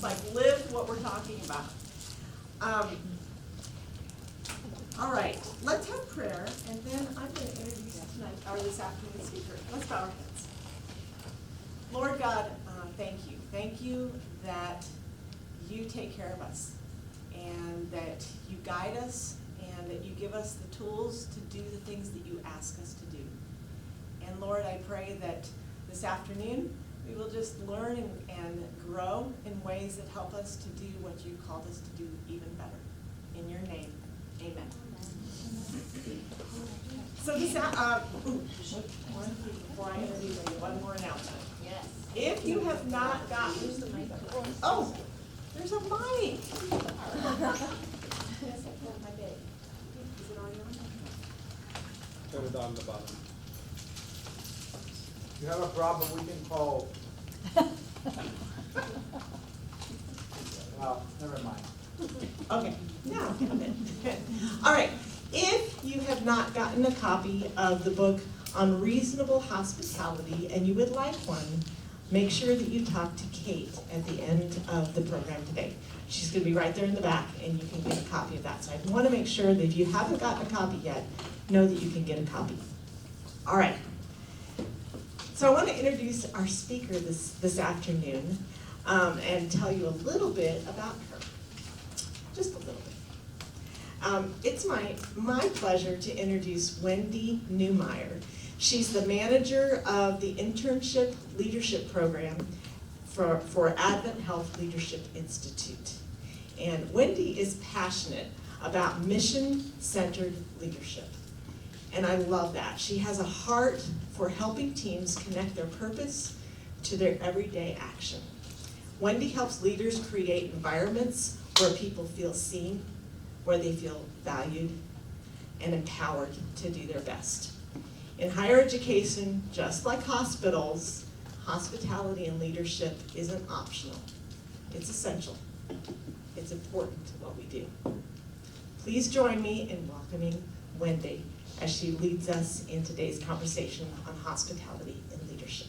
It's like live what we're talking about. All right, let's have prayer, and then I'm going to introduce tonight, or this afternoon's speaker. Let's bow our heads. Lord God, thank you. Thank you that you take care of us, and that you guide us, and that you give us the tools to do the things that you ask us to do. And Lord, I pray that this afternoon we will just learn and grow in ways that help us to do what you called us to do even better. In your name, amen. So this, before I introduce you, one more announcement. Yes. If you have not gotten, oh, there's a mic. Yes, I pulled my bag. Is it already on? Turn it on the bottom. If you have a problem, we can call. Well, never mind. Okay, now I'll get it. All right, if you have not gotten a copy of the book Unreasonable Hospitality and you would like one, make sure that you talk to Kate at the end of the program today. She's going to be right there in the back, and you can get a copy of that. So I want to make sure that if you haven't gotten a copy yet, know that you can get a copy. All right. So I want to introduce our speaker this afternoon and tell you a little bit about her. Just a little bit. It's my pleasure to introduce Wendy Newmyer. She's the manager of the Internship Leadership Program for AdventHealth Leadership Institute. And Wendy is passionate about mission-centered leadership. And I love that. She has a heart for helping teams connect their purpose to their everyday action. Wendy helps leaders create environments where people feel seen, where they feel valued, and empowered to do their best. In higher education, just like hospitals, hospitality and leadership isn't optional. It's essential. It's important to what we do. Please join me in welcoming Wendy as she leads us in today's conversation on hospitality and leadership.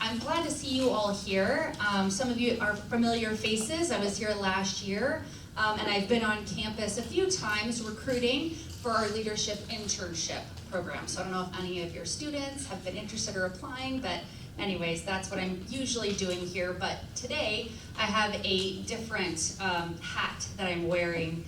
I'm glad to see you all here. Some of you are familiar faces. I was here last year, and I've been on campus a few times recruiting for our leadership internship program. So I don't know if any of your students have been interested or applying, but anyways, that's what I'm usually doing here. But today, I have a different hat that I'm wearing.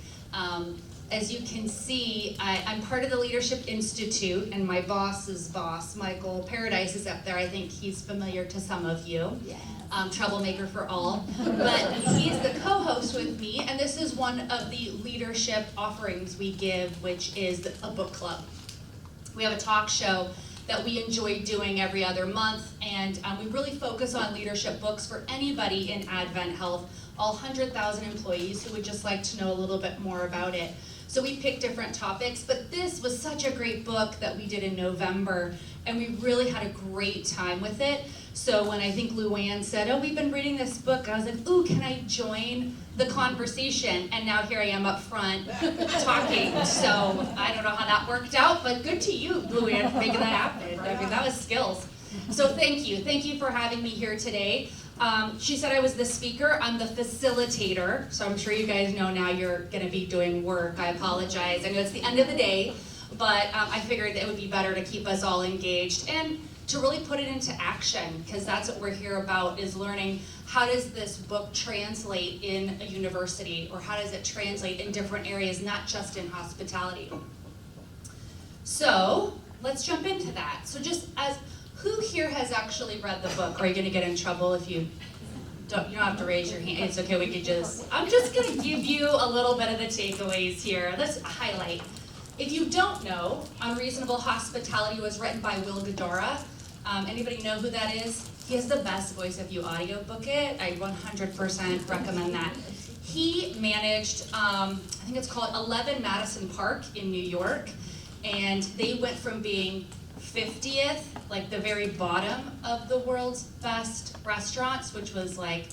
As you can see, I'm part of the Leadership Institute, and my boss's boss, Michael Paradise, is up there. I think he's familiar to some of you. Yes. Troublemaker for all. But he's the co-host with me, and this is one of the leadership offerings we give, which is a book club. We have a talk show that we enjoy doing every other month, and we really focus on leadership books for anybody in AdventHealth, all 100,000 employees who would just like to know a little bit more about it. So we picked different topics, but this was such a great book that we did in November, and we really had a great time with it. So when I think Luann said, oh, we've been reading this book, I was like, ooh, can I join the conversation? And now here I am up front talking. So I don't know how that worked out, but good to you, Luann, for making that happen. I mean, that was skills. So thank you. Thank you for having me here today. She said I was the speaker. I'm the facilitator. So I'm sure you guys know now you're going to be doing work. I apologize. I know it's the end of the day, but I figured it would be better to keep us all engaged and to really put it into action, because that's what we're here about, is learning how does this book translate in a university, or how does it translate in different areas, not just in hospitality. So let's jump into that. So just as, who here has actually read the book? Or are you going to get in trouble if you don't have to raise your hand? It's okay, we could just, I'm just going to give you a little bit of the takeaways here. Let's highlight. If you don't know, Unreasonable Hospitality was written by Will Guidara. Anybody know who that is? He has the best voice. If you audiobook it, I 100% recommend that. He managed, I think it's called 11 Madison Park in New York, and they went from being 50th, like the very bottom of the world's best restaurants, which was like,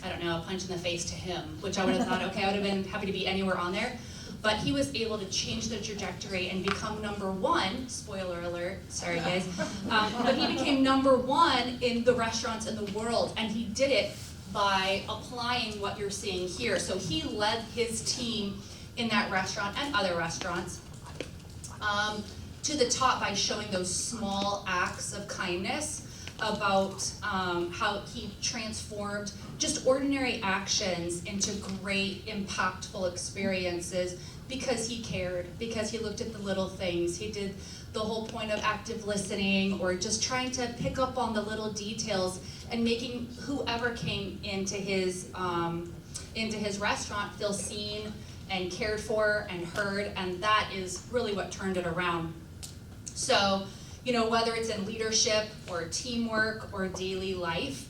I don't know, a punch in the face to him, which I would have thought, okay, I would have been happy to be anywhere on there. but he was able to change the trajectory and become #1, spoiler alert, sorry guys, but he became #1 in the restaurants in the world, and he did it by applying what you're seeing here. So he led his team in that restaurant and other restaurants to the top by showing those small acts of kindness, about how he transformed just ordinary actions into great, impactful experiences because he cared, because he looked at the little things. He did the whole point of active listening, or just trying to pick up on the little details and making whoever came into his restaurant feel seen and cared for and heard, and that is really what turned it around. So, you know, whether it's in leadership or teamwork or daily life,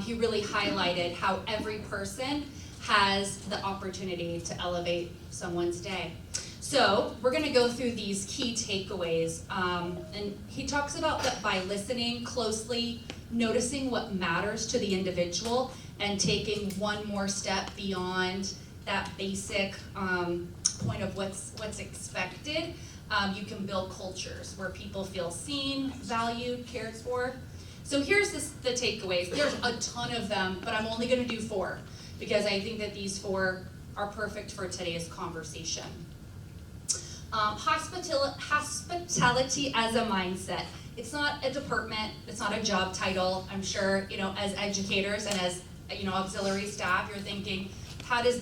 he really highlighted how every person has the opportunity to elevate someone's day. So we're going to go through these key takeaways, and he talks about that by listening closely, noticing what matters to the individual, and taking one more step beyond that basic point of what's expected. You can build cultures where people feel seen, valued, cared for. So here's the takeaways. There's a ton of them, but I'm only going to do 4 because I think that these 4 are perfect for today's conversation. Hospitality as a mindset. It's not a department, it's not a job title. I'm sure, you know, as educators and as, you know, auxiliary staff, you're thinking, how does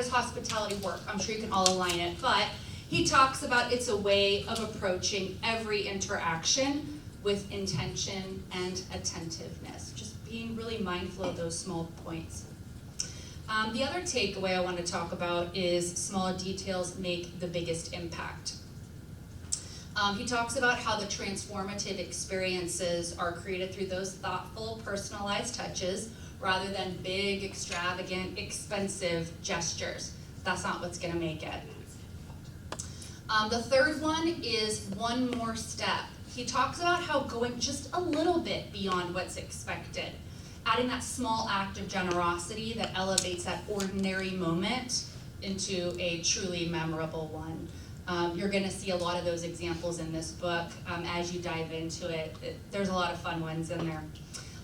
hospitality work? I'm sure you can all align it, but he talks about it's a way of approaching every interaction with intention and attentiveness, just being really mindful of those small points. The other takeaway I want to talk about is small details make the biggest impact. He talks about how the transformative experiences are created through those thoughtful, personalized touches rather than big, extravagant, expensive gestures. That's not what's going to make it. The third one is one more step. He talks about how going just a little bit beyond what's expected, adding that small act of generosity that elevates that ordinary moment into a truly memorable one. You're going to see a lot of those examples in this book as you dive into it. There's a lot of fun ones in there.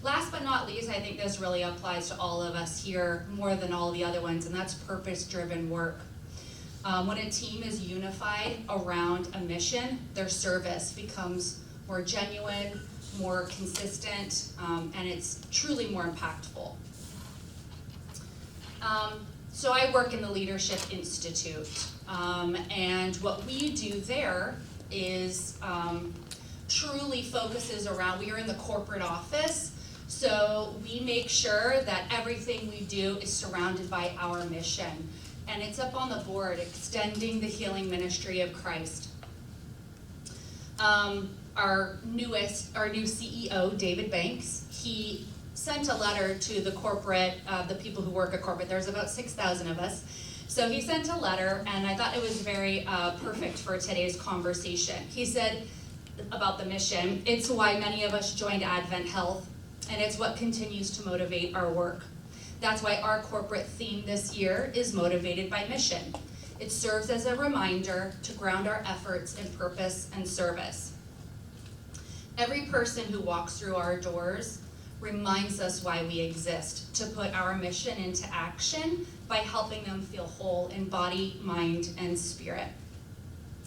Last but not least, I think this really applies to all of us here more than all the other ones, and that's purpose-driven work. When a team is unified around a mission, their service becomes more genuine, more consistent, and it's truly more impactful. So I work in the Leadership Institute, and what we do there is truly focuses around, we are in the corporate office, so we make sure that everything we do is surrounded by our mission. And it's up on the board, extending the healing ministry of Christ. Our new CEO, David Banks, he sent a letter to the corporate, the people who work at corporate. There's about 6,000 of us. So he sent a letter, and I thought it was very perfect for today's conversation. He said about the mission, it's why many of us joined AdventHealth, and it's what continues to motivate our work. That's why our corporate theme this year is motivated by mission. It serves as a reminder to ground our efforts in purpose and service. Every person who walks through our doors reminds us why we exist, to put our mission into action by helping them feel whole in body, mind, and spirit.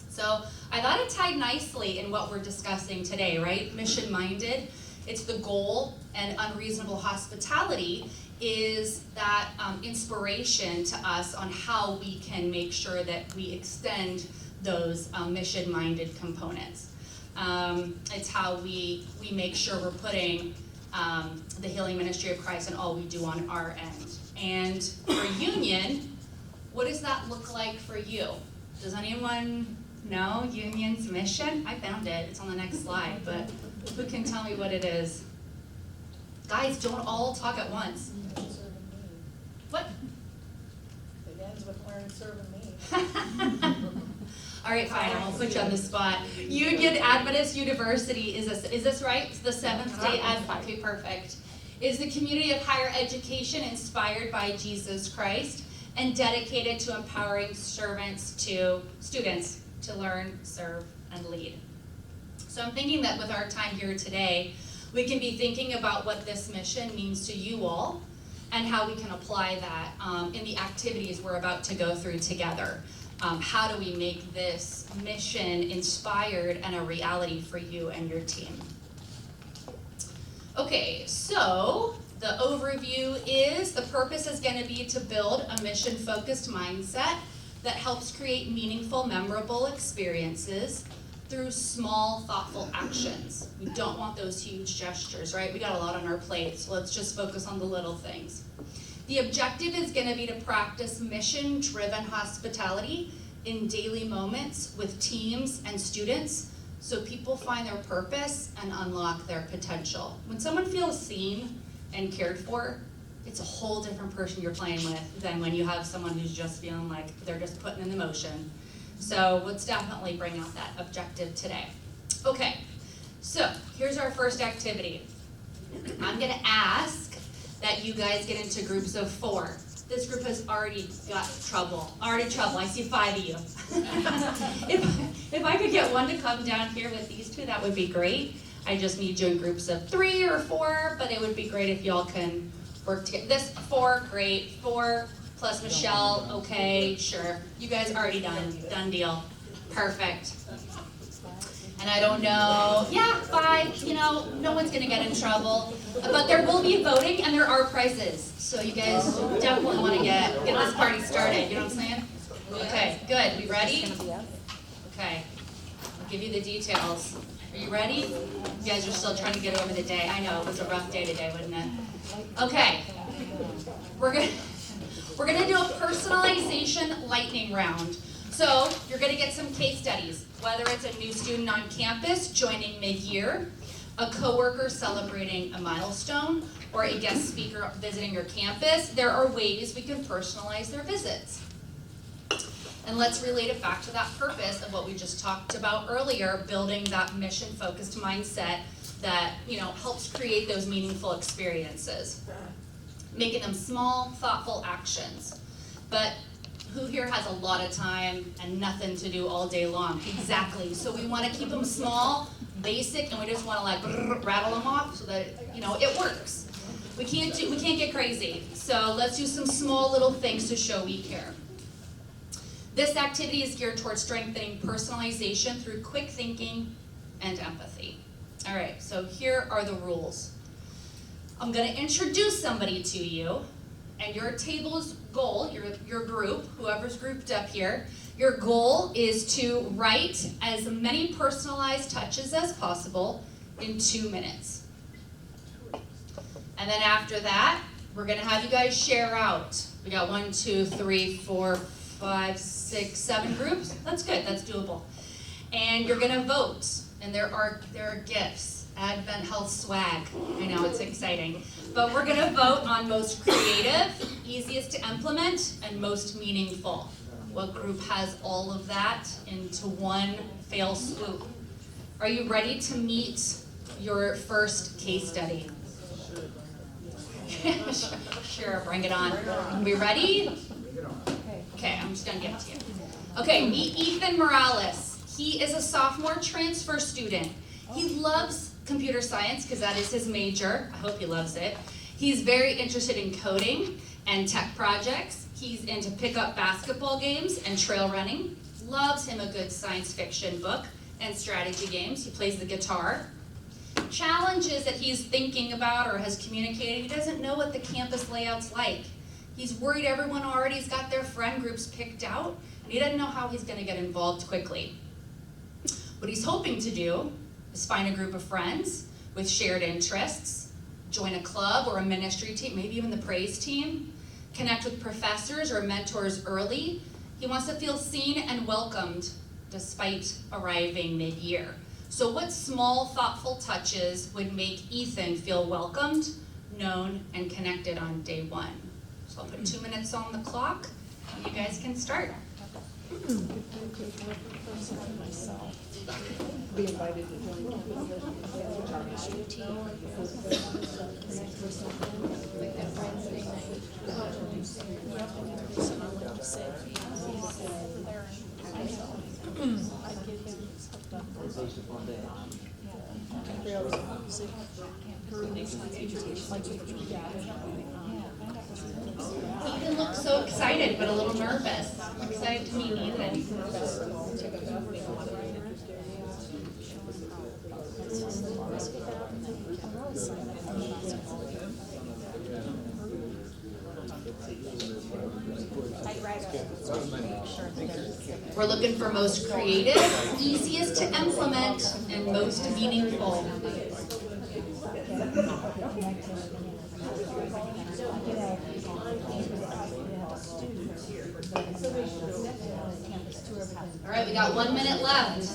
So I thought it tied nicely in what we're discussing today, right? Mission-minded, it's the goal, and Unreasonable Hospitality is that inspiration to us on how we can make sure that we extend those mission-minded components. It's how we make sure we're putting the healing ministry of Christ in all we do on our end. And for Union, what does that look like for you? Does anyone know Union's mission? I found it, it's on the next slide, but who can tell me what it is? Guys, don't all talk at once. What? It ends with Learn, Serve, and Lead. All right, fine, I'll put you on the spot. Union Adventist University is this right? It's the Seventh-day Adventist. Okay, perfect. Is the community of higher education inspired by Jesus Christ and dedicated to empowering students to learn, serve, and lead. So I'm thinking that with our time here today, we can be thinking about what this mission means to you all and how we can apply that in the activities we're about to go through together. How do we make this mission inspired and a reality for you and your team? Okay, so the overview is the purpose is going to be to build a mission-focused mindset that helps create meaningful, memorable experiences through small, thoughtful actions. We don't want those huge gestures, right? We got a lot on our plate, so let's just focus on the little things. The objective is going to be to practice mission-driven hospitality in daily moments with teams and students so people find their purpose and unlock their potential. When someone feels seen and cared for, it's a whole different person you're playing with than when you have someone who's just feeling like they're just putting in the motion. So let's definitely bring out that objective today. Okay, so here's our first activity. I'm gonna ask that you guys get into groups of 4. This group has already got trouble. I see 5 of you. If I could get one to come down here with these 2, that would be great. I just need you in groups of 3 or 4, but it would be great if y'all can work together. This 4, great. 4 plus Michelle, okay, sure. You guys already done deal. Perfect. And I don't know, yeah, 5, no one's gonna get in trouble. But there will be voting and there are prizes. So you guys definitely wanna get this party started, you know what I'm saying? Okay, good, we ready? Okay, I'll give you the details. Are you ready? You guys are still trying to get over the day. I know, it was a rough day today, wasn't it? Okay, we're gonna do a personalization lightning round. So you're gonna get some case studies, whether it's a new student on campus joining mid-year, a coworker celebrating a milestone, or a guest speaker visiting your campus. There are ways we can personalize their visits. And let's relate it back to that purpose of what we just talked about earlier, building that mission-focused mindset that helps create those meaningful experiences. Making them small, thoughtful actions. But who here has a lot of time and nothing to do all day long? Exactly. So we want to keep them small, basic, and we just want to rattle them off so that it works. We can't get crazy. So let's do some small little things to show we care. This activity is geared towards strengthening personalization through quick thinking and empathy. All right, so here are the rules. I'm going to introduce somebody to you, and your table's goal, your group, whoever's grouped up here, your goal is to write as many personalized touches as possible in 2 minutes. And then after that, we're going to have you guys share out. We got 1, 2, 3, 4, 5, 6, 7 groups. That's good, that's doable. And you're going to vote, and there are gifts. AdventHealth swag. I know, it's exciting. But we're gonna vote on most creative, easiest to implement, and most meaningful. What group has all of that into one fell swoop? Are you ready to meet your first case study? Sure, bring it on. Are we ready? Okay, I'm just gonna give it to you. Okay, meet Ethan Morales. He is a sophomore transfer student. He loves computer science because that is his major. I hope he loves it. He's very interested in coding and tech projects. He's into pickup basketball games and trail running. Loves him a good science fiction book and strategy games. He plays the guitar. Challenges that he's thinking about or has communicated, he doesn't know what the campus layout's like. He's worried everyone already's got their friend groups picked out, and he doesn't know how he's gonna get involved quickly. What he's hoping to do is find a group of friends with shared interests, join a club or a ministry team, maybe even the praise team, connect with professors or mentors early. He wants to feel seen and welcomed despite arriving mid-year. So what small, thoughtful touches would make Ethan feel welcomed, known, and connected on day 1? So I'll put 2 minutes on the clock, and you guys can start. Be invited to join the Ethan looks so excited, but a little nervous. I'm excited to meet Ethan. We're looking for most creative, easiest to implement, and most meaningful. All right, we got 1 minute left.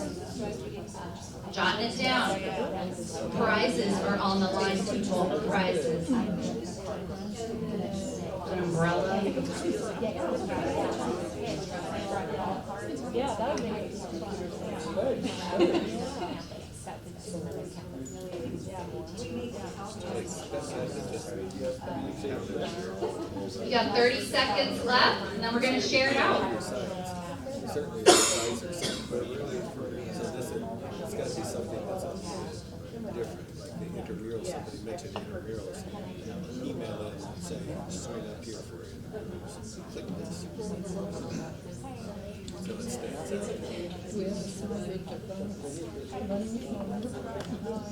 Jotting it down. Prizes are on the line, people. Prizes. An umbrella. Yeah, that would be. We got 30 seconds left, and then we're going to share it out. Certainly a surprise or something, but really, so this, it's gotta be something that's different, like the intramurals, somebody mentioned intramurals. Email it and say, sign up here for intramurals, click this. So it stands out.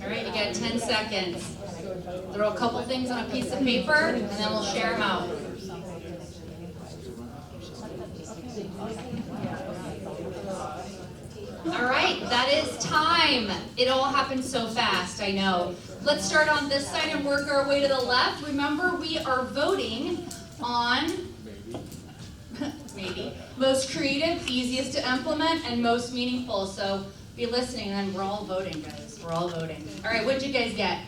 All right, you got 10 seconds. Throw a couple things on a piece of paper, and then we'll share them out. All right, that is time. It all happened so fast, I know. Let's start on this side and work our way to the left. Remember, we are voting on maybe most creative, easiest to implement, and most meaningful. So be listening, and we're all voting, guys. We're all voting. All right, what'd you guys get?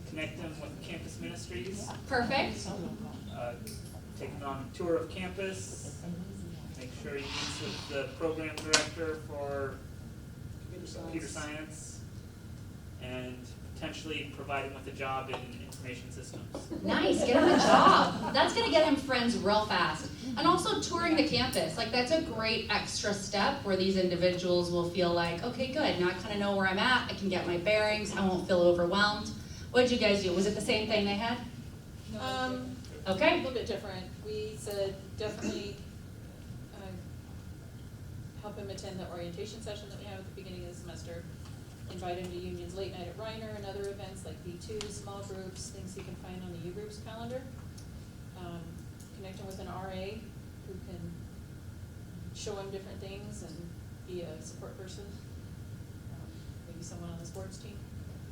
Connect them with campus ministries, Perfect. take them on a tour of campus, make sure you meet with the program director for computer science, and potentially provide him with a job in information systems. Nice, get him a job. That's gonna get him friends real fast. And also touring the campus, like that's a great extra step where these individuals will feel like, okay, good, now I kinda know where I'm at, I can get my bearings, I won't feel overwhelmed. What'd you guys do? Was it the same thing they had? A Okay, little bit different. We said definitely help him attend the orientation session that we have at the beginning of the semester. Invite him to Union's Late Night at Reiner and other events like B2, small groups, things he can find on the U Groups calendar. Connect him with an RA who can show him different things and be a support person. Maybe someone on the sports team.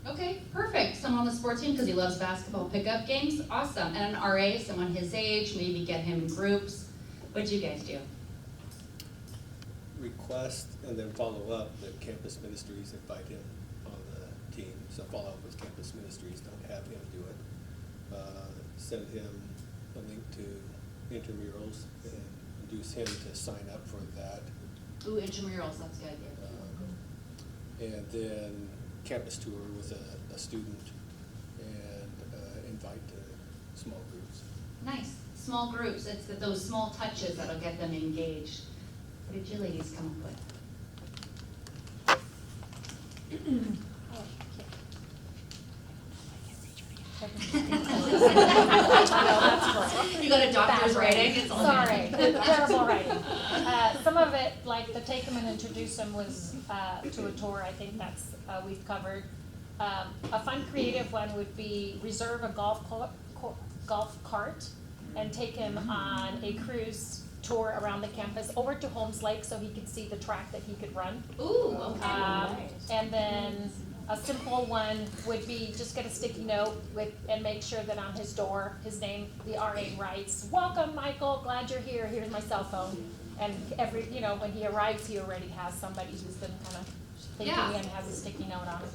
okay, perfect. Someone on the sports team because he loves basketball pickup games, awesome. And an RA, someone his age, maybe get him in groups. What'd you guys do? Request and then follow up that campus ministries invite him on the team. So follow up with campus ministries, don't have him do it. Send him a link to intramurals and induce him to sign up for that. Ooh, intramurals, that's a good idea. And then campus tour with a student and invite to small groups. Nice, small groups, it's those small touches that'll get them engaged. What did you ladies come up with? You got a doctor's writing? It's all Sorry, good. terrible writing. Some of it, like the take them and introduce them was to a tour, I think that's, we've covered. A fun creative one would be reserve a golf cart and take him on a cruise tour around the campus over to Holmes Lake so he could see the track that he could run. Ooh, okay. And then a simple one would be just get a sticky note with, and make sure that on his door, his name, the RA writes, "Welcome, Michael, glad you're here, here's my cell phone." And every, when he arrives, he already has somebody who's been kind of thinking Yeah. and has a sticky note on it.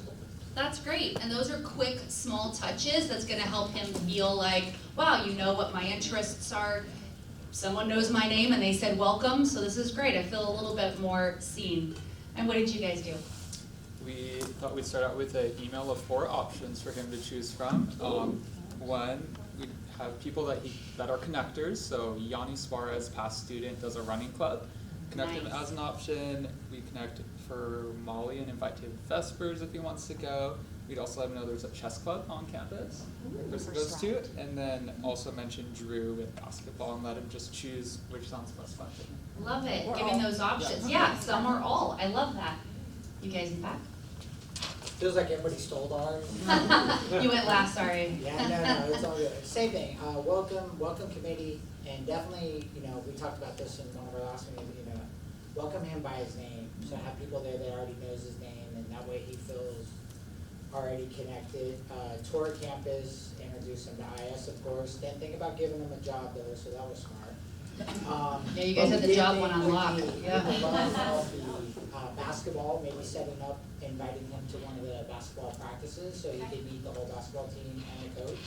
That's great, and those are quick, small touches that's gonna help him feel like, wow, you know what my interests are. Someone knows my name and they said welcome, so this is great. I feel a little bit more seen. And what did you guys do? We thought we'd start out with an email of 4 options for him to choose from. One, we'd have people that are connectors. So Yanni Suarez, past student, does a running club. Connect him Nice. as an option. We connect for Molly and invite him to Vespers if he wants to go. We'd also let him know there's a chess club on campus. Chris goes to, and then also mention Drew with basketball and let him just choose which sounds most fun to him. Love it, giving those options. Yeah, some or all. I love that. You guys in back? Feels like everybody stole ours. You went last, sorry. Yeah, no, it's all good. Same thing, welcome committee, and definitely, we talked about this in one of our last meetings, welcome him by his name. So have people there that already knows his name, and that way he feels already connected. Tour campus, introduce him to IS, of course. Didn't think about giving him a job though, so that was smart. Yeah, you guys but had the we did job think one on with lock. the- Yeah. with the love of the basketball, maybe setting up, inviting him to one of the basketball practices, so he could meet the whole basketball team and the coach.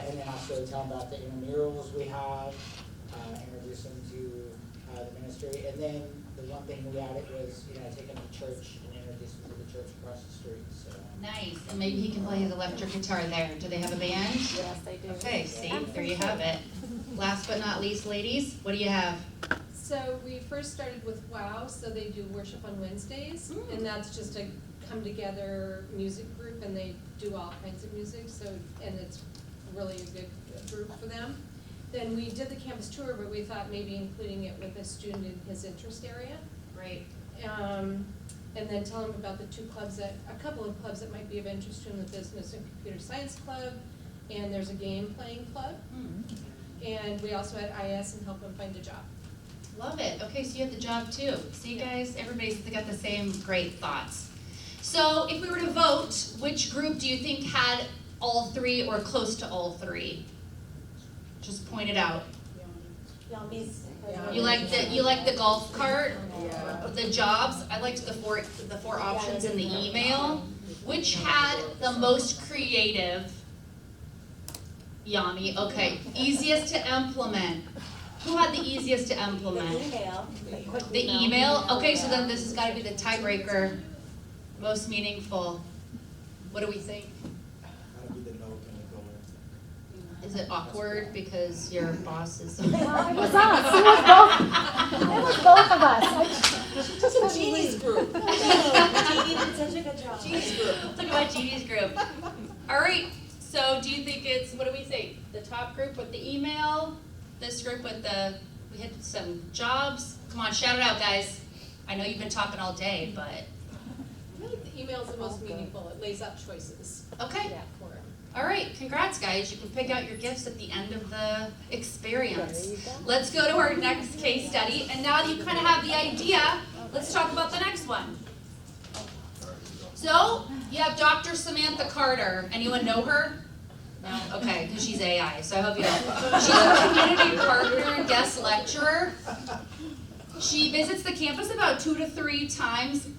And then also tell him about the intramurals we have, introduce him to the ministry. And then the one thing we added was, take him to church and introduce him to the church across the street, so. Nice, and maybe he can play his electric guitar there. Do they have a band? Yes, they do. Okay, see, there you have it. Last but not least, ladies, what do you have? So we first started with WOW, so they do worship on Wednesdays, and that's just a come together music group, and they do all kinds of music, so, and it's really a good group for them. Then we did the campus tour, but we thought maybe including it with a student in his interest area. Great. And then tell him about the a couple of clubs that might be of interest to him, the Business and Computer Science Club, and there's a game playing club. And we also had IS and help him find a job. Love it. Okay, so you have the job too. See, guys, everybody's got the same great thoughts. So if we were to vote, which group do you think had all three or close to all three? Just point it out. You like the golf cart, the jobs. I liked the four options in the email. Which had the most creative? Yami. Okay, easiest to implement. Who had the easiest to implement? The email. Okay, so then this has got to be the tiebreaker. Most meaningful. What do we think? That'll be the no kind of going. Is it awkward because your boss is? It was us. It was both of us. Jeannie's group. Jeannie did such a good job. Jeannie's group. Talk about Jeannie's group. All right. So do you think it's, what do we think? The top group with the email, this group with we had some jobs. Come on, shout it out, guys. I know you've been talking all day, but. I feel like the email is the most meaningful. It lays out choices Okay. for him. All right, congrats, guys. You can pick out your gifts at the end of the experience. Let's go to our next case study. And now that you kind of have the idea, let's talk about the next one. So, you have Dr. Samantha Carter. Anyone know her? No? Okay, because she's AI, so I hope you don't. She's a community partner and guest lecturer. She visits the campus about 2 to 3 times,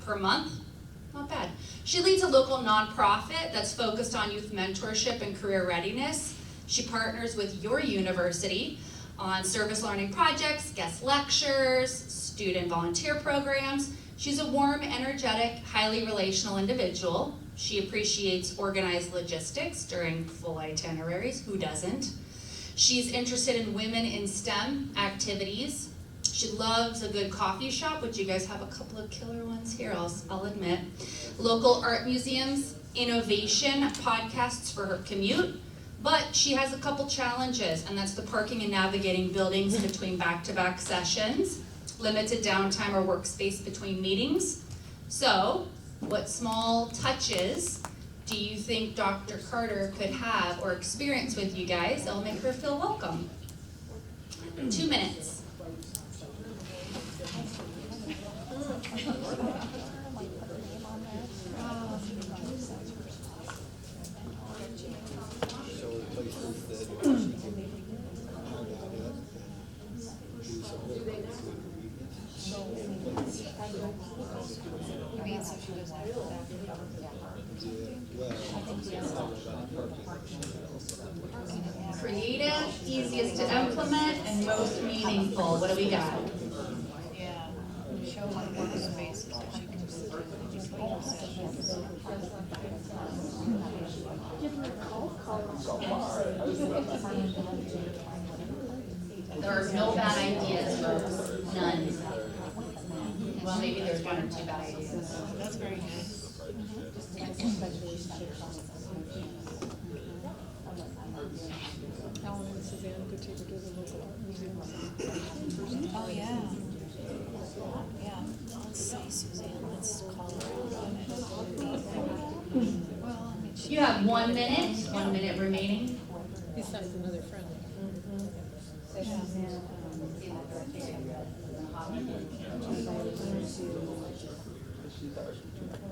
per month? Not bad. She leads a local nonprofit that's focused on youth mentorship and career readiness. She partners with your university on service learning projects, guest lectures, student volunteer programs. She's a warm, energetic, highly relational individual. She appreciates organized logistics during full itineraries. Who doesn't? She's interested in women in STEM activities. She loves a good coffee shop, which you guys have a couple of killer ones here, I'll admit. Local art museums, innovation, podcasts for her commute. But she has a couple challenges, and that's the parking and navigating buildings between back-to-back sessions, limited downtime or workspace between meetings. So, what small touches do you think Dr. Carter could have or experience with you guys that'll make her feel welcome? 2 minutes. Show her places that she can hang out at, do some work. Creative, easiest to implement, and most meaningful. What do we got? Yeah, show her workspace so she can. There are no bad ideas, folks, none. Well, maybe there's one or two bad ideas. That's very good. Alan and Suzanne could take her to the local art museum. Oh, yeah. Yeah, let's see, Suzanne, let's call her out on it. Well, I mean, she. You have 1 minute remaining. Besides another friend.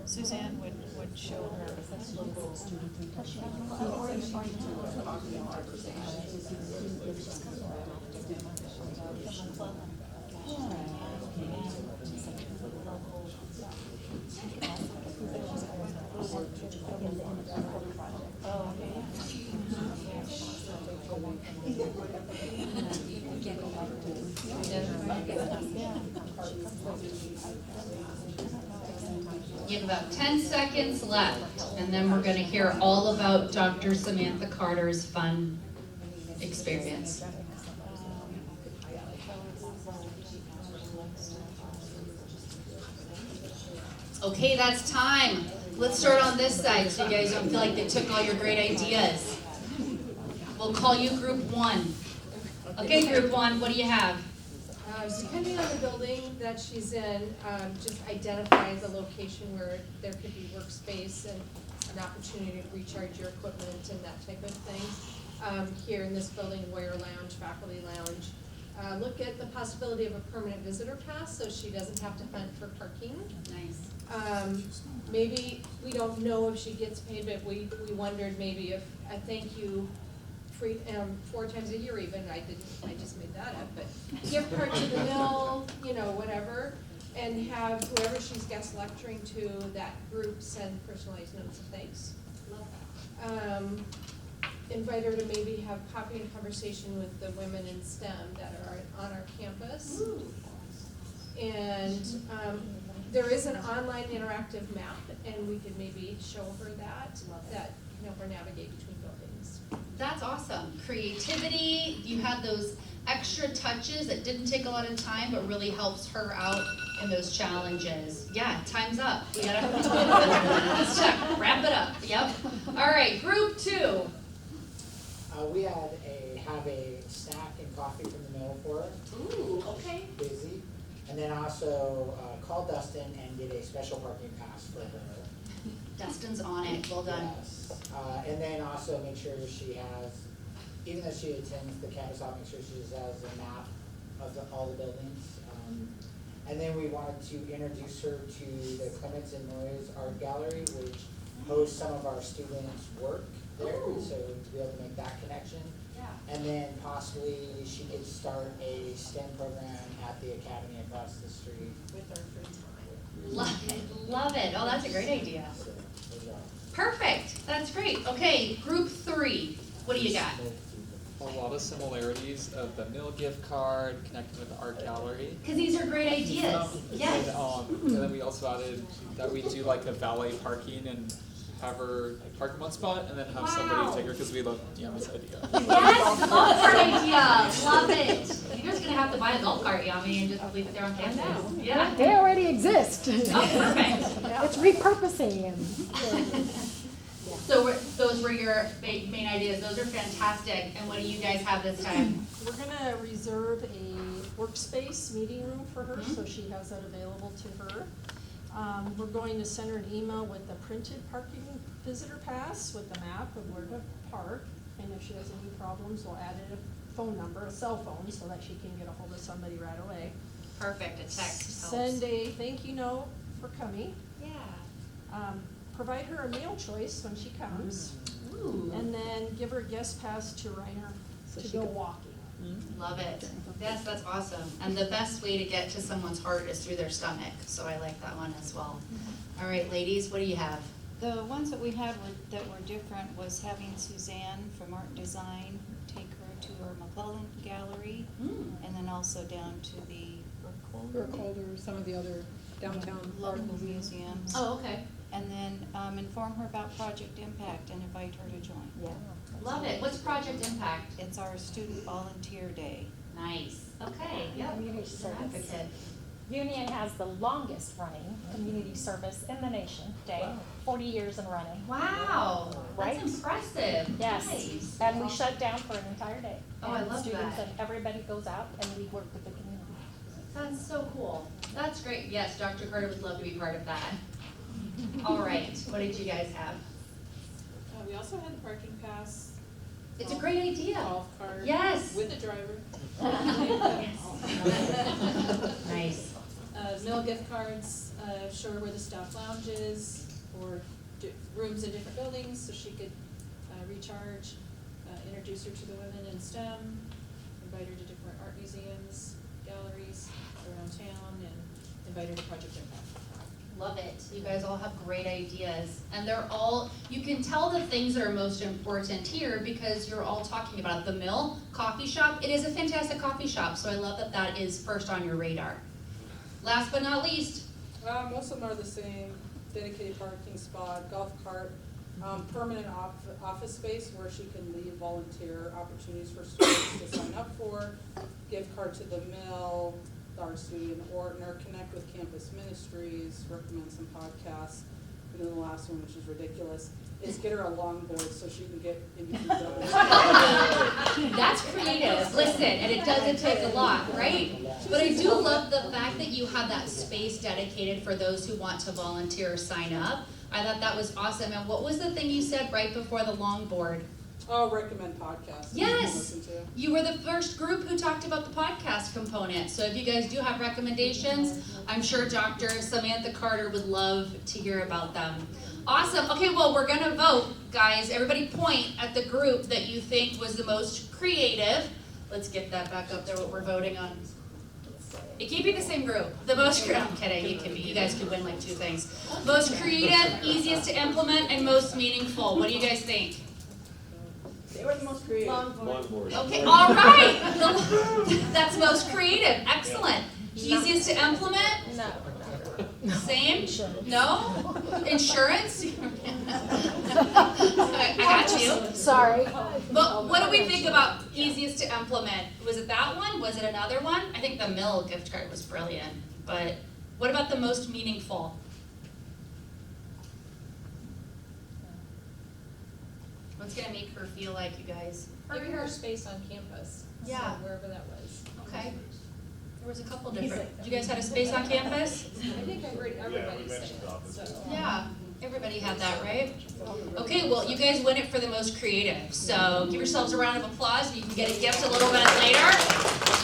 Suzanne would show her local student. You have about 10 seconds left, and then we're gonna hear all about Dr. Samantha Carter's fun experience. Okay, that's time. Let's start on this side so you guys don't feel like they took all your great ideas. We'll call you group 1. Okay, group 1, what do you have? Depending on the building that she's in, just identify the location where there could be workspace and an opportunity to recharge your equipment and that type of thing. Here in this building, Ware Lounge, Faculty Lounge. Look at the possibility of a permanent visitor pass so she doesn't have to hunt for parking. Nice. Maybe, we don't know if she gets paid, but we wondered maybe if a thank you free, 4 times a year even, I just made that up, but gift card to the mill, you know, whatever, and have whoever she's guest lecturing to, that group send personalized notes of thanks. Invite her to maybe have coffee and conversation with the women in STEM that are on our campus. Ooh. And there is an online interactive map, and we could maybe show her that can help her navigate between buildings. That's awesome. Creativity, you had those extra touches that didn't take a lot of time, but really helps her out in those challenges. Yeah, time's up. We gotta, let's check, wrap it up, yep. All right, group 2. We have a snack and coffee from the mill for her. Ooh, okay. Busy. And then also call Dustin and get a special parking pass for her. Dustin's on it, well done. Yes. And then also make sure she has, even though she attends the campus hop, make sure she has a map of all the buildings. And then we wanted to introduce her to the Clements and Noyes Art Gallery, which hosts some of our students' work there, Ooh. so to be able to make that connection. Yeah. And then possibly she could start a STEM program at the academy across the street. With our free time. Love it, love it. Oh, that's a great idea. So, those are- Perfect, that's great. Okay, group 3, what do you got? A lot of similarities of the mill gift card, connecting with the art gallery. Because these are great ideas, yes. And then we also added that we do like a valet parking and have her park in one spot and then have Wow. somebody take her because we love Yami's idea. Yes, golf cart idea, love it. You're just gonna have to buy a golf cart, Yami, and just leave it there on campus. Yeah. They already exist. Oh, perfect. It's repurposing them. So those were your main ideas, those are fantastic, and what do you guys have this time? We're gonna reserve a workspace meeting room for her, so she has that available to her. We're going to send her an email with the printed parking visitor pass with the map of where to park. And if she has any problems, we'll add in a phone number, a cell phone, so that she can get a hold of somebody right away. Perfect, a text helps. Send a thank you note for coming. Yeah. Provide her a meal choice when she comes. Ooh, And then give her a guest pass to Reiner to go walking. love it. Yes, that's awesome. And the best way to get to someone's heart is through their stomach, so I like that one as well. All right, ladies, what do you have? The ones that we had that were different was having Suzanne from Art Design take her to her McClellan Gallery, and then also down to the Burkholder, some of the other downtown art local museums. Oh, okay. And then, inform her about Project Impact and invite her to join. Yeah. Love it. What's Project Impact? It's our Student Volunteer Day. Nice. Okay, yep. Community She's an service. advocate. Union has the longest running community service in the nation, day, 40 years and running. Wow, Right? that's impressive. Yes, Nice. and we shut down for an entire day. Oh, I And love students that. and everybody goes out and we work with the community. That's so cool. That's great. Yes, Dr. Carter would love to be part of that. All right, what did you guys have? We also had the parking pass. It's a great idea. Golf cart. Yes. With a driver. Nice. Mill gift cards, show her where the staff lounge is, or rooms in different buildings, so she could recharge, introduce her to the women in STEM, invite her to different art museums, galleries around town, and invite her to Project Impact. Love it. You guys all have great ideas. And they're all, you can tell the things that are most important here because you're all talking about it. The Mill Coffee Shop. It is a fantastic coffee shop, so I love that that is first on your radar. Last but not least, Most of them are the same, dedicated parking spot, golf cart, permanent office space where she can leave volunteer opportunities for students to sign up for, gift card to the Mill, the art studio in Ortner, connect with campus ministries, recommend some podcasts. And then the last one, which is ridiculous, is get her a longboard so she can get in between buildings. that's creative. Listen, and it doesn't take a lot, right? But I do love the fact that you have that space dedicated for those who want to volunteer or sign up. I thought that was awesome. And what was the thing you said right before the longboard? I'll recommend podcasts. that you can Yes, listen to. you were the first group who talked about the podcast component. So if you guys do have recommendations, I'm sure Dr. Samantha Carter would love to hear about them. Awesome. Okay, well, we're gonna vote, guys. Everybody point at the group that you think was the most creative. Let's get that back up there, what we're voting on. It can't be the same group. The most, I'm kidding, it can be. You guys could win like 2 things. Most creative, easiest to implement, and most meaningful. What do you guys think? They were the most creative. Longboard. Okay, all right. That's most creative. Excellent. Easiest to implement? No. Same? No? Insurance? I got you. Sorry. But what do we think about easiest to implement? Was it that one? Was it another one? I think the Mill gift card was brilliant. But what about the most meaningful? What's gonna make her feel like, you guys? Giving her space on campus, so Yeah. wherever that was. Okay. There was a couple different. You guys had a space on campus? I think everybody said it, so. Yeah, everybody had that, right? Okay, well, you guys win it for the most creative. So give yourselves a round of applause. You can get a gift a little bit later.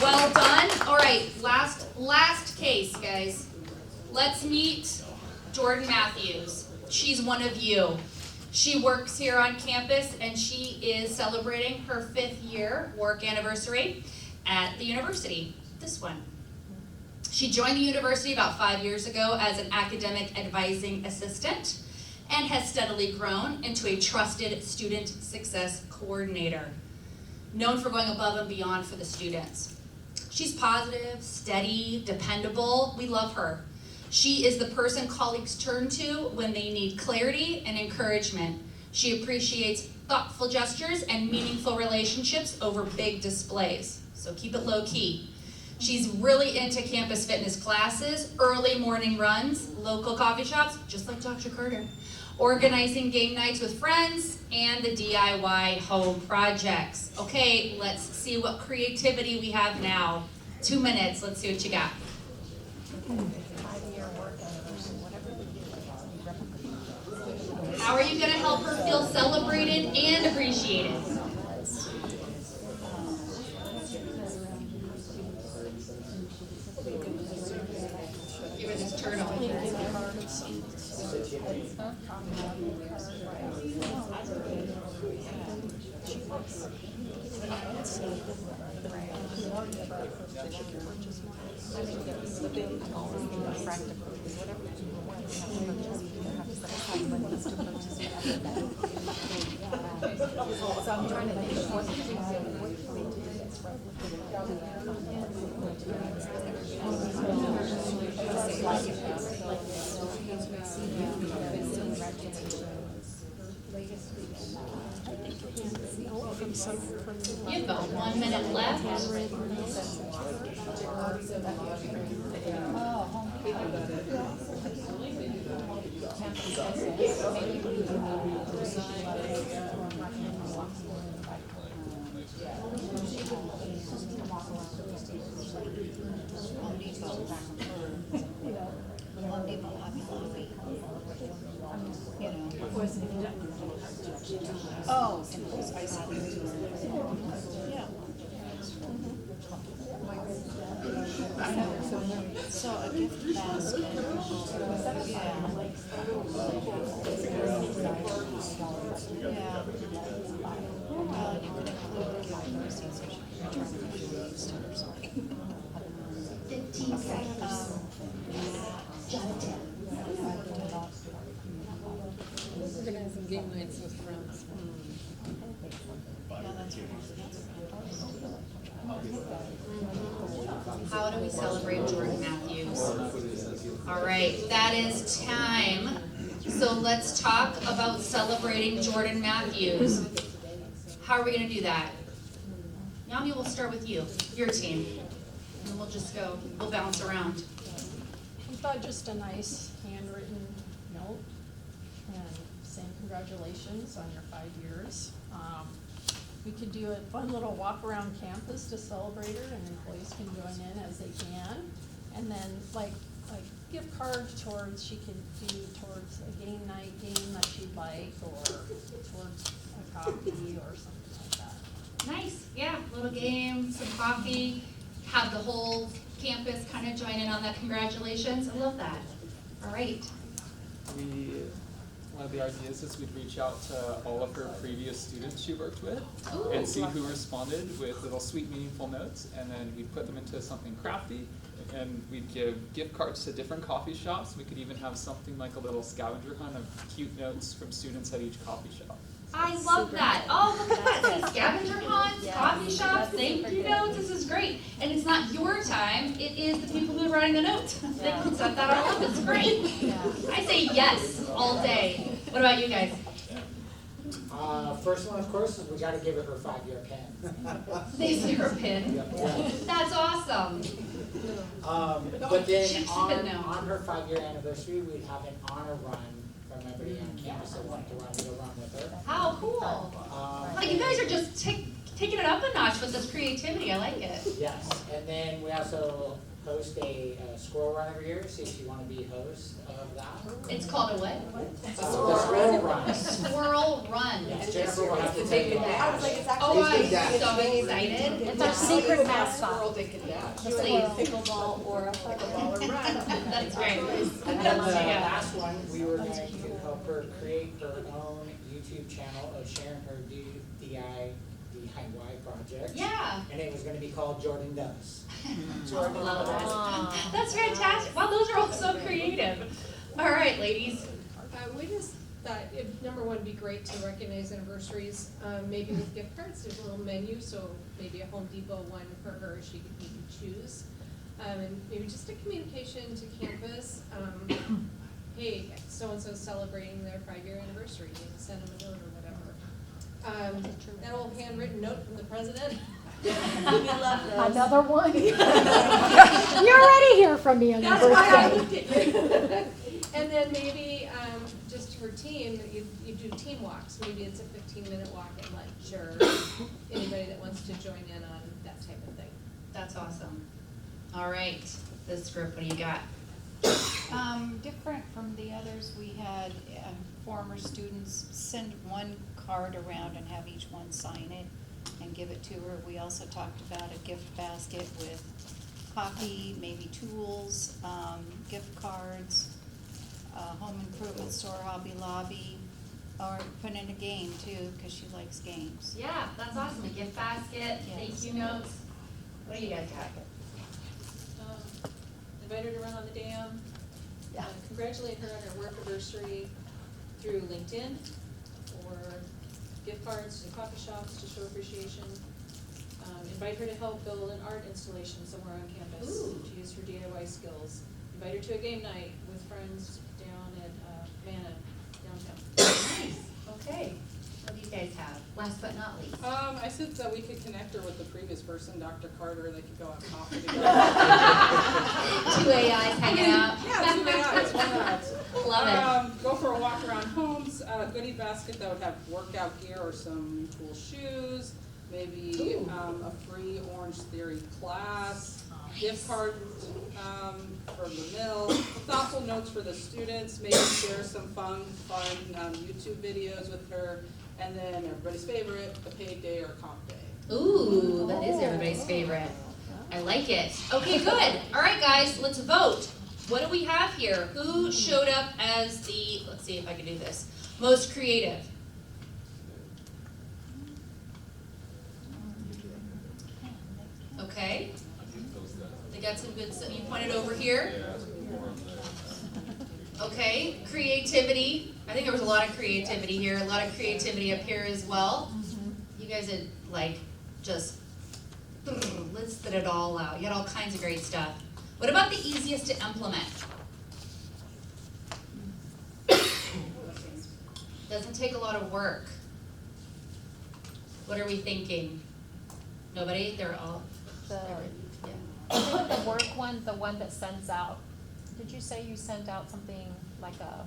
Well done. All right, last case, guys. Let's meet Jordan Matthews. She's one of you. She works here on campus and she is celebrating her 5th year work anniversary at the university. This one. She joined the university about 5 years ago as an academic advising assistant and has steadily grown into a trusted student success coordinator, known for going above and beyond for the students. She's positive, steady, dependable. We love her. She is the person colleagues turn to when they need clarity and encouragement. She appreciates thoughtful gestures and meaningful relationships over big displays. So keep it low key. She's really into campus fitness classes, early morning runs, local coffee shops, just like Dr. Carter, organizing game nights with friends, and the DIY home projects. Okay, let's see what creativity we have now. 2 minutes, let's see what you got. How are you gonna help her feel celebrated and appreciated? Give her this turtle. So I'm trying to think what we do. From some, from the. You have about 1 minute left. Home Depot, Hobby Lobby. You know. Oh, I see. Yeah. So a gift basket. Yeah. Yeah. Well, you could include the gift receipts so she can return them if she needs to or something. 15 seconds. We're gonna have some game nights with friends. Yeah, that's How do we celebrate Jordan Matthews? All right, that is time. So let's talk about celebrating Jordan Matthews. How are we gonna do that? Yami, we'll start with you, your team. And then we'll just go, we'll bounce around. We thought just a nice handwritten note and saying congratulations on your 5 years. We could do a fun little walk around campus to celebrate her, and employees can join in as they can. And then like gift cards towards, she could do towards a game night game that she'd like, or towards a coffee or something like that. Nice, yeah, little game, some coffee, have the whole campus kind of join in on that congratulations. I love that. All right. One of the ideas is we'd reach out to all of her previous students she worked with Ooh. and see who responded with little sweet, meaningful notes, and then we'd put them into something crafty, and we'd give gift cards to different coffee shops. We could even have something like a little scavenger hunt of cute notes from students at each coffee shop. I love that. Oh, look at that. See, scavenger hunts, coffee shops, thank you notes. This is great. And it's not your time, it is the people who are writing the notes. They can set that all up. It's great. I say yes all day. What about you guys? First one, of course, is we gotta give her her 5-year pin. They say her pin. Yeah. That's awesome. But then She said no. on her 5-year anniversary, we'd have an honor run from everybody on campus that wanted to run, we'll run with her. How cool. Like you guys are just taking it up a notch with this creativity. I like it. Yes, and then we also host a squirrel run every year, see if you wanna be host of that. It's called a what? The squirrel run. A squirrel run. Yes, Jennifer will have to take it back. Oh, I'm so excited. It's our secret mascot. Pickleball or a pickleball or run. That's great. And then the last one, we were going to help her create her own YouTube channel of sharing her DIY projects. Yeah. And it was gonna be called Jordan Does. Jordan loves it. That's fantastic. Wow, those are all so creative. All right, ladies. We just thought, number one, it'd be great to recognize anniversaries, maybe with gift cards. There's a little menu, so maybe a Home Depot one for her, she could choose. And maybe just a communication to campus. Hey, so-and-so's celebrating their 5-year anniversary, you can send them a note or whatever. That old handwritten note from the president. We love those. Another one? You already hear from me on your birthday. And then maybe just her team, you do team walks. Maybe it's a 15-minute walk at lunch, or anybody that wants to join in on that type of thing. That's awesome. All right, this group, what do you got? Different from the others, we had former students send one card around and have each one sign it and give it to her. We also talked about a gift basket with coffee, maybe tools, gift cards, home improvement store, Hobby Lobby, or put in a game too, because she likes games. Yeah, that's awesome. A gift basket, thank you notes. What do you guys got? Invite her to run on the dam. Yeah. Congratulate her on her work anniversary through LinkedIn, or gift cards to coffee shops to show appreciation. Invite her to help build an art installation somewhere on campus to use her DIY skills. Invite her to a game night with friends down at Manna downtown. Nice. Okay. guys have, last but not least? I said that we could connect her with the previous person, Dr. Carter, they could go have coffee together. Two AIs hanging out. Yeah, 2 AIs, why not? Love it. Go for a walk around homes, goodie basket that would have workout gear or some cool shoes, maybe a free Orange Theory class, gift card from the mill, thoughtful notes for the students, maybe share some fun YouTube videos with her, and then everybody's favorite, a paid day or comp day. Ooh, that is everybody's favorite. I like it. Okay, good. All right, guys, let's vote. What do we have here? Who showed up as the, let's see if I can do this, most creative? Okay. They got some good, you pointed over here. Okay, creativity. I think there was a lot of creativity here, a lot of creativity up here as well. You guys had like just listed it all out. You had all kinds of great stuff. What about the easiest to implement? Doesn't take a lot of work. What are we thinking? Nobody? They're all, The, yeah. I think the work one, the one that sends out, did you say you sent out something like a,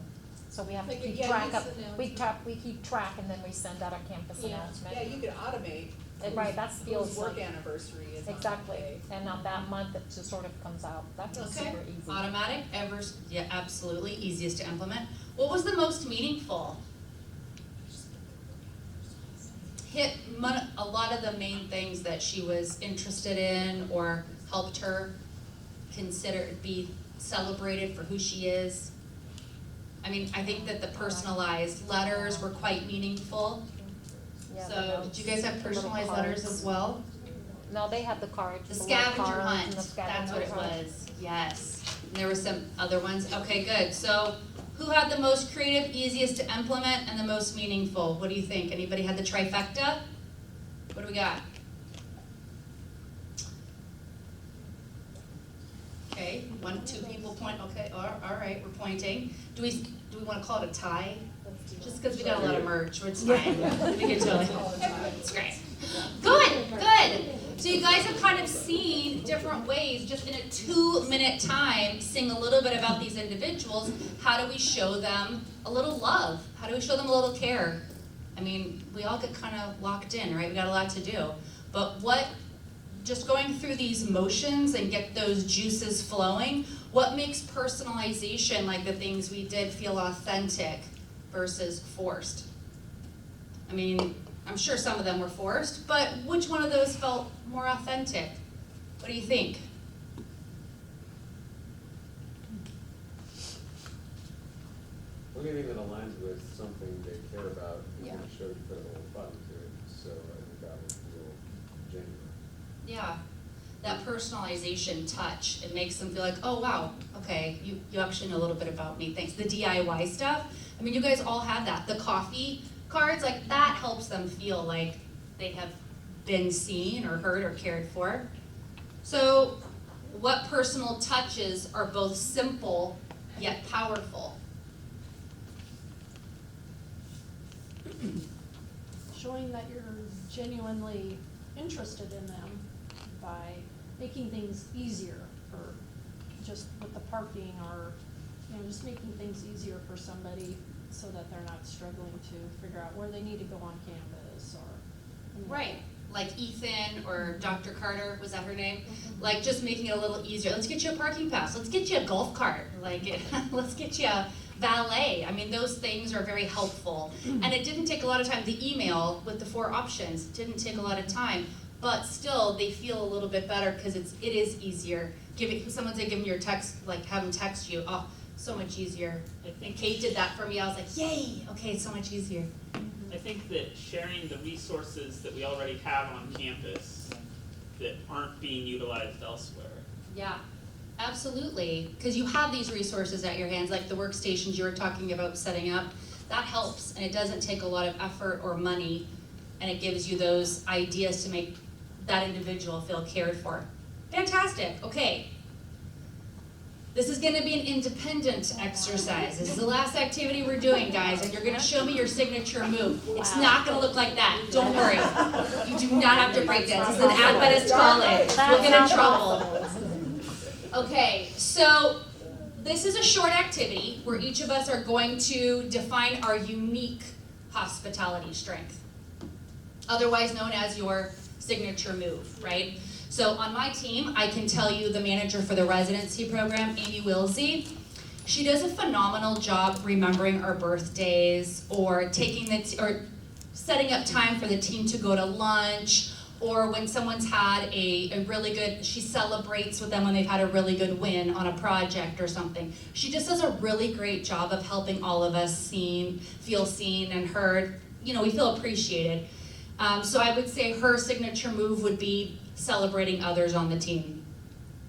so we have to Like a keep yes track of, announcement. we keep track and then we send out a campus announcement? Yeah, you could automate. Right, that feels Whose work like, anniversary is on that exactly, day. and on that month it just sort of comes out, that's Okay, super easy. automatic, yeah, absolutely, easiest to implement. What was the most meaningful? Hit a lot of the main things that she was interested in or helped her be celebrated for who she is. I mean, I think that the personalized letters were quite meaningful. Yeah, the So, notes, did you guys have the little personalized letters cards. as well? No, they had the cards. The little scavenger cards hunt, and the that's scavenger what it hunt. was, yes. And there were some other ones, okay, good. So, who had the most creative, easiest to implement, and the most meaningful? What do you think? Anybody had the trifecta? What do we got? Okay, 2 people point, okay, all right, we're pointing. Do we wanna call it a tie? Just because we got a lot of merch, it's fine. We can totally, it's great. Good. So you guys have kind of seen different ways, just in a 2-minute time, seeing a little bit about these individuals. How do we show them a little love? How do we show them a little care? I mean, we all get kind of locked in, right? We got a lot to do. But just going through these motions and get those juices flowing, what makes personalization, like the things we did, feel authentic versus forced? I mean, I'm sure some of them were forced, but which one of those felt more authentic? What do you think? Anything that aligns with something they care about, you Yeah. can show you put a little fun to it, so I think that was a little genuine. Yeah, that personalization touch, it makes them feel like, oh wow, okay, you actually know a little bit about me, thanks. The DIY stuff, I mean, you guys all have that. The coffee cards, like that helps them feel like they have been seen or heard or cared for. So, what personal touches are both simple yet powerful? Showing that you're genuinely interested in them by making things easier for just with the parking or, just making things easier for somebody so that they're not struggling to figure out where they need to go on campus or. Right, like Ethan or Dr. Carter, was that her name? Like just making it a little easier. Let's get you a parking pass. Let's get you a golf cart. Like, let's get you a valet. I mean, those things are very helpful. And it didn't take a lot of time. The email with the 4 options didn't take a lot of time, but still they feel a little bit better because it is easier. Someone said give them your text, like have them text you. Oh, so much easier. And Kate did that for me. I was like, yay, okay, it's so much easier. I think that sharing the resources that we already have on campus that aren't being utilized elsewhere. Yeah, absolutely, because you have these resources at your hands, like the workstations you were talking about setting up. That helps, and it doesn't take a lot of effort or money, and it gives you those ideas to make that individual feel cared for. Fantastic, okay. This is gonna be an independent exercise. This is the last activity we're doing, guys, and you're gonna show me your signature move. It's not gonna look like that, don't worry. You do not have to break dance. This is an Adventist college. We'll get in trouble. Okay, so this is a short activity where each of us are going to define our unique hospitality strength, otherwise known as your signature move, right? So on my team, I can tell you the manager for the residency program, Amy Wilsey, she does a phenomenal job remembering our birthdays or setting up time for the team to go to lunch, or when someone's had a really good, she celebrates with them when they've had a really good win on a project or something. She just does a really great job of helping all of us feel seen and heard. You know, we feel appreciated. So I would say her signature move would be celebrating others on the team.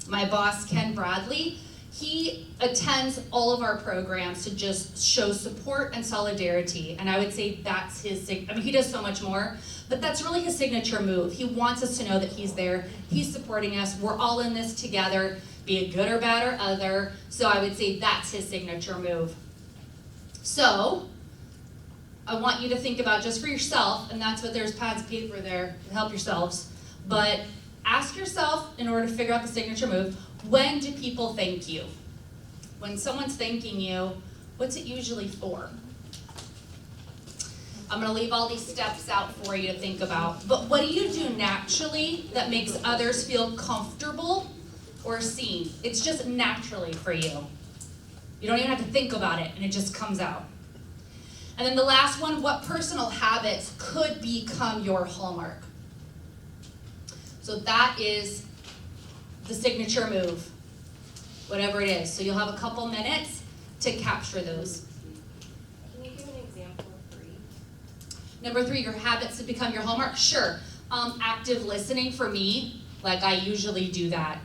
My boss, Ken Bradley, he attends all of our programs to just show support and solidarity, and I would say that's his, he does so much more, but that's really his signature move. He wants us to know that he's there, he's supporting us, we're all in this together, be it good or bad or other, so I would say that's his signature move. So, I want you to think about just for yourself, and that's what there's pads of paper there to help yourselves, but ask yourself, in order to figure out the signature move, when do people thank you? When someone's thanking you, what's it usually for? I'm gonna leave all these steps out for you to think about, but what do you do naturally that makes others feel comfortable or seen? It's just naturally for you. You don't even have to think about it, and it just comes out. And then the last one, what personal habits could become your hallmark? So that is the signature move, whatever it is. So you'll have a couple minutes to capture those. Can you give an example of 3? Number 3, your habits to become your hallmark? Sure. Active listening for me, like I usually do that.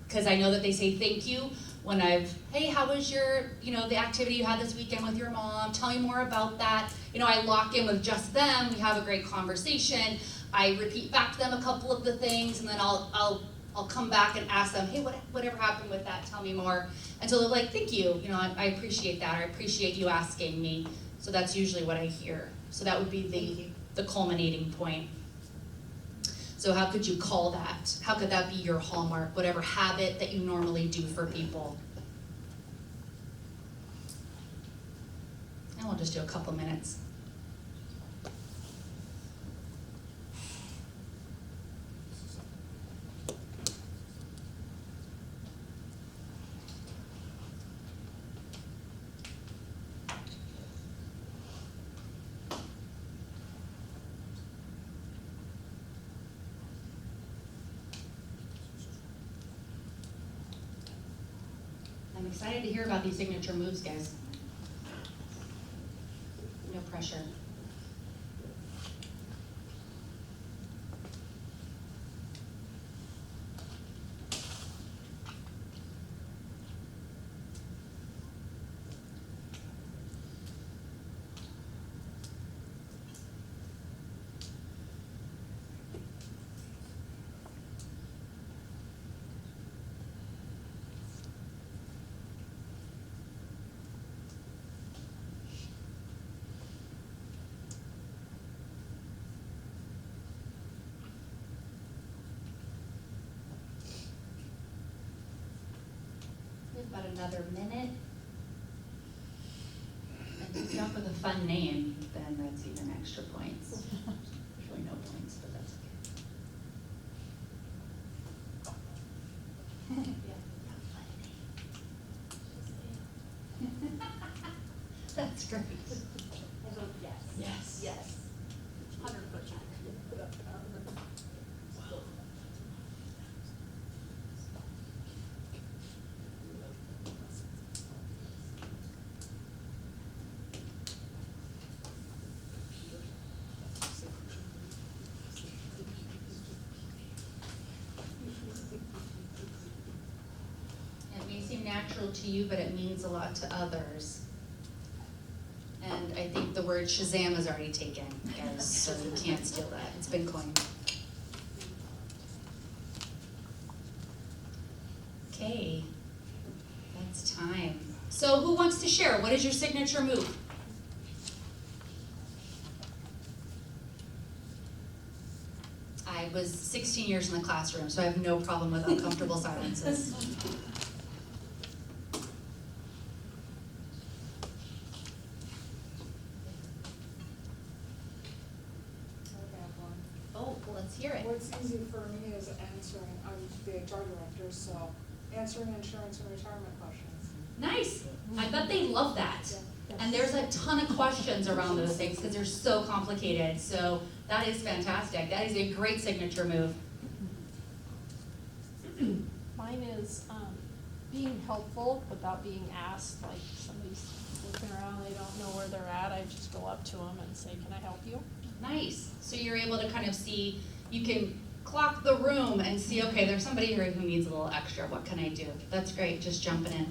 Because I know that they say thank you when hey, how was the activity you had this weekend with your mom? Tell me more about that. I lock in with just them. We have a great conversation. I repeat back to them a couple of the things, and then I'll come back and ask them, hey, whatever happened with that? Tell me more. And so they're like, thank you. I appreciate that. I appreciate you asking me. So that's usually what I hear. So that would be the culminating point. So how could you call that? How could that be your hallmark? Whatever habit that you normally do for people. And we'll just do a couple minutes. I'm excited to hear about these signature moves, guys. No pressure. About another minute. And if you come up with a fun name, then that's even extra points. There's really no points, but that's okay. That's great. I vote yes. Yes. Yes. 100%. It may seem natural to you, but it means a lot to others. And I think the word Shazam is already taken, guys, so you can't steal that. It's been coined. Okay. So who wants to share? What is your signature move? I was 16 years in the classroom, so I have no problem with uncomfortable silences. I have one. Oh, well, let's hear it. What's easy for me is answering, I'm the HR director, so answering insurance and retirement questions. Nice. I bet they love that. And there's a ton of questions around those things because they're so complicated. So that is fantastic. That is a great signature move. Mine is being helpful without being asked, like somebody's looking around, they don't know where they're at, I just go up to them and say, can I help you? Nice. So you're able to kind of see, you can clock the room and see, okay, there's somebody here who needs a little extra. What can I do? That's great. Just jumping in.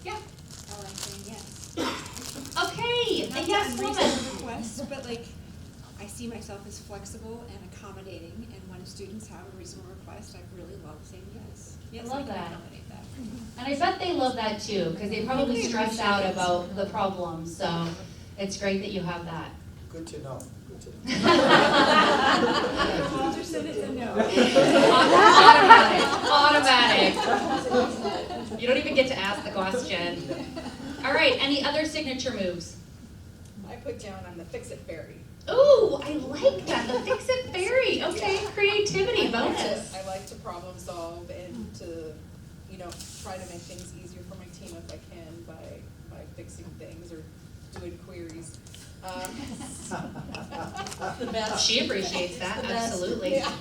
Yeah. I like saying yes. Okay. Not A yes that woman. unreasonable request, but like, I see myself as flexible and accommodating, and when students have a reasonable request, I really love saying yes. Yes, love I can that. accommodate that. And I bet they love that too, because they probably stress out about the problem. So it's great that you have that. Good to know, good to know. Walter said it's a no. Automatic. You don't even get to ask the question. All right, any other signature moves? I put down on the Fix-It Fairy. Ooh, I like that, the Fix-It Fairy. Okay, creativity bonus. I like to problem solve and to, try to make things easier for my team if I can by fixing things or doing queries. The best. She appreciates that, The best. absolutely. Yeah.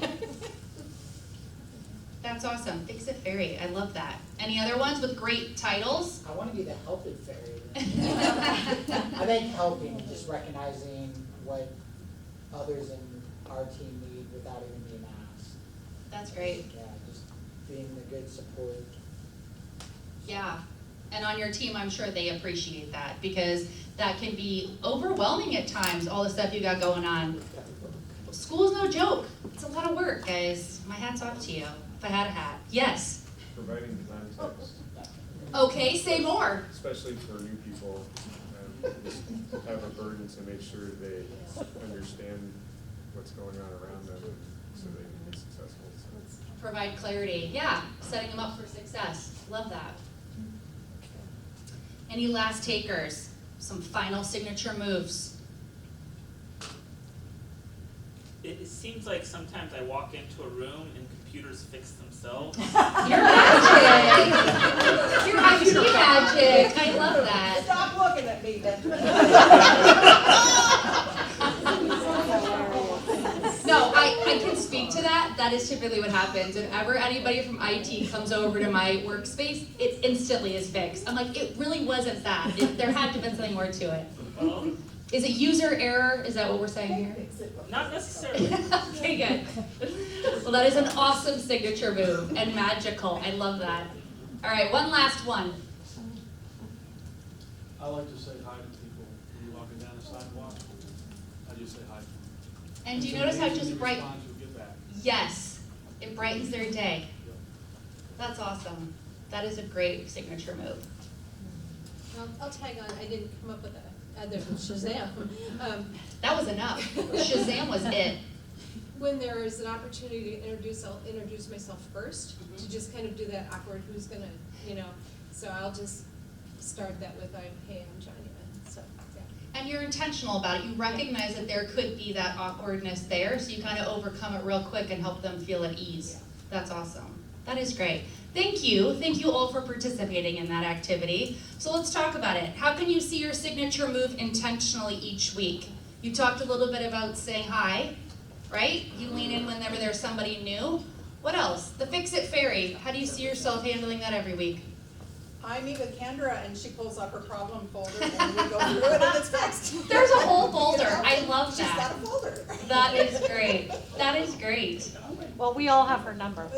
That's awesome, Fix-It Fairy, I love that. Any other ones with great titles? I wanna be the helping fairy. I think helping, just recognizing what others in our team need without even being asked. That's great. Yeah, just being the good support. Yeah, and on your team, I'm sure they appreciate that because that can be overwhelming at times, all the stuff you got going on. School's no joke. It's a lot of work, guys. My hat's off to you, if I had a hat. Yes? Providing design text, Okay, say more. especially for new people, just have a burden to make sure they understand what's going on around them so they can be successful. So. Provide clarity. Yeah, setting them up for success. Love that. Any last takers? Some final signature moves. It seems like sometimes I walk into a room and computers fix themselves. You're magic. You're IT magic. I love that. Stop looking at me, Benjamin. No, I can speak to that. That is typically what happens. Whenever anybody from IT comes over to my workspace, it instantly is fixed. I'm like, it really wasn't that. There had to have been something more to it. Well, Is it user error? Is that what we're saying here? not necessarily. Okay, good. Well, that is an awesome signature move and magical. I love that. All right, one last one. I like to say hi to people when you're walking down the sidewalk. I just say hi to them. And do you notice how just bright? Response you'll get back. Yes, it brightens their day. That's awesome. That is a great signature move. I'll tag on, I didn't come up with that, other than Shazam. That was enough. Shazam was it. When there is an opportunity to introduce, I'll introduce myself first, to just kind of do that awkward, who's gonna, so I'll just start that with, hey, I'm Johnny, so, yeah. And you're intentional about it. You recognize that there could be that awkwardness there, so you kind of overcome it real quick and help them feel at ease. That's awesome. That is great. Thank you. Thank you all for participating in that activity. So let's talk about it. How can you see your signature move intentionally each week? You talked a little bit about say hi, right? You lean in whenever there's somebody new. What else? The Fix-It Fairy. How do you see yourself handling that every week? I meet with Kendra and she pulls up her problem folder and we go through it and it's fixed. There's a whole folder. I love She's that. got a folder. That is great. That is great. Well, we all have her number.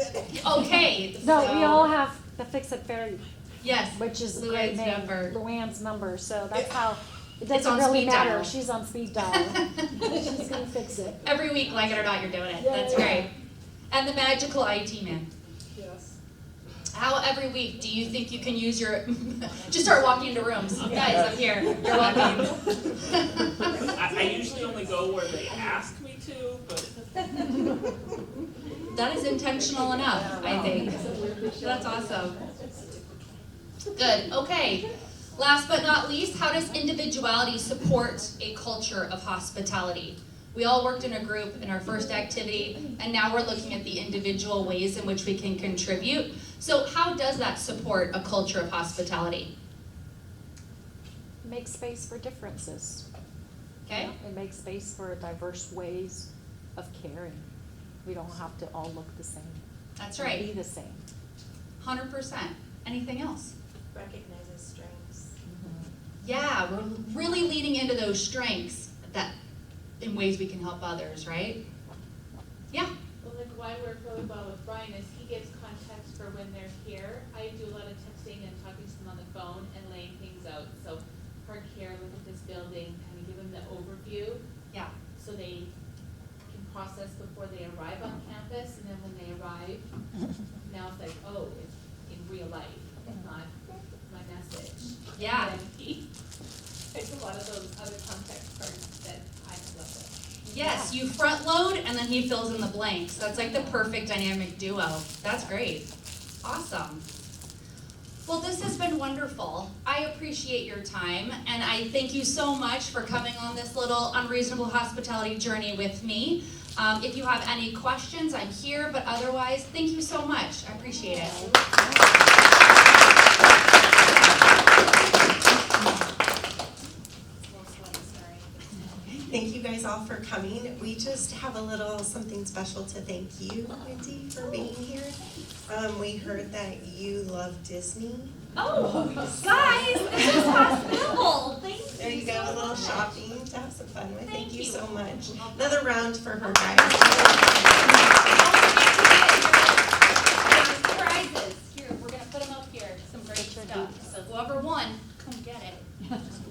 Okay. No, so- we all have the Fix-It Fairy, Yes. which is a great Luann's name, number. Luann's number, so that's how, it It's on doesn't really speed matter, dial. she's on speed dial. She's gonna fix it. Every week, like it or not, you're doing it. Yeah, That's yeah. great. And the magical IT man. How every week do you think you can use your, just start walking into rooms. Guys, I'm here, you're welcome. I usually only go where they ask me to, but That is intentional enough, I think. That's awesome. Good, okay. Last but not least, how does individuality support a culture of hospitality? We all worked in a group in our first activity, and now we're looking at the individual ways in which we can contribute. So how does that support a culture of hospitality? Make space for differences. Okay? It makes space for diverse ways of caring. We don't have to all look the same. That's or right. Be the same. 100%. Anything else? Recognizes strengths. Yeah, we're really leaning into those strengths that in ways we can help others, right? Yeah. Well, like why I work really well with Brian is he gives context for when they're here. I do a lot of texting and talking to them on the phone and laying things out. So park here, look at this building, kind of give them the overview. Yeah. So they can process before they arrive on campus, and then when they arrive, now it's like, oh, it's in real life, it's not my message. Yeah. And then there's a lot of those other context parts that I love it. Yes, you front load and then he fills in the blanks. That's like the perfect dynamic duo. That's great. Awesome. Well, this has been wonderful. I appreciate your time, and I thank you so much for coming on this little Unreasonable Hospitality journey with me. If you have any questions, I'm here, but otherwise, thank you so much. I appreciate it. Thank you guys all for coming. We just have a little something special to thank you, Wendy, for being here. We heard that you love Disney. Oh, guys, this is hospitable. Thank you. There you go, a little so shopping to have some fun with. Thank you you. so much. Another round for her, guys. Prizes. Here, we're gonna put them up here. Some great stuff. So whoever won, come get it.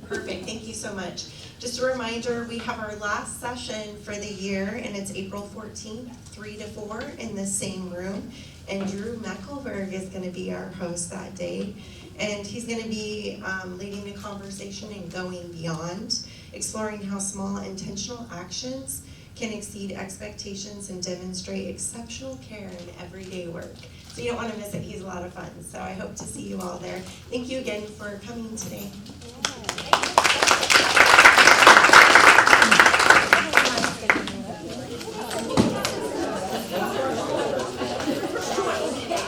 Perfect, thank you so much. Just a reminder, we have our last session for the year, and it's April 14th, 3 to 4 in the same room. And Drew Meckelberg is going to be our host that day. And he's going to be leading the conversation and going beyond, exploring how small intentional actions can exceed expectations and demonstrate exceptional care in everyday work. So you don't want to miss it. He's a lot of fun. So I hope to see you all there. Thank you again for coming today.